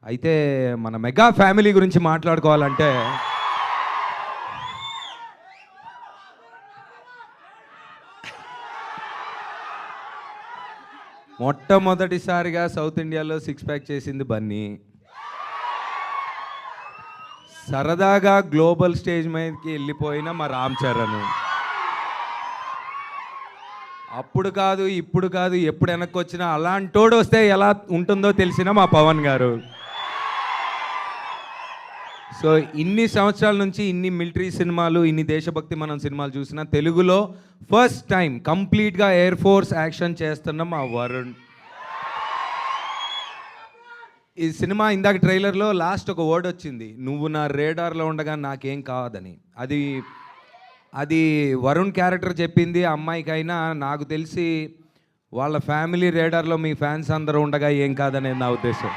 అయితే మన mega family గురించి మాట్లాడుకోవాలంటే మొట్టమొదటిసారిగా సౌత్ ఇండియాలో సిక్స్ ప్యాక్ చేసింది బన్నీ. సరదాగా గ్లోబల్ స్టేజ్ మీదకి వెళ్ళిపోయిన మా రామ్ చరణ్. అప్పుడు కాదు, ఇప్పుడు కాదు, ఎప్పుడు వెనక్కి వచ్చినా అలాంటోడు వస్తే ఎలా ఉంటుందో తెలిసిన మా పవన్ గారు. సో ఇన్ని సంవత్సరాల నుంచి ఇన్ని మిలిటరీ సినిమాలు, ఇన్ని దేశభక్తి మనం సినిమాలు చూసినా తెలుగులో ఫస్ట్ టైం కంప్లీట్గా ఎయిర్ ఫోర్స్ యాక్షన్ చేస్తున్న మా వరుణ్. ఈ సినిమా ఇందాక ట్రైలర్లో లాస్ట్ ఒక వర్డ్ వచ్చింది, నువ్వు నా రేడార్లో ఉండగా నాకేం కావదని. అది వరుణ్ క్యారెక్టర్ చెప్పింది. అమ్మాయికైనా నాకు తెలిసి వాళ్ళ ఫ్యామిలీ రేడార్లో మీ ఫ్యాన్స్ అందరూ ఉండగా ఏం కాదనేది నా ఉద్దేశం.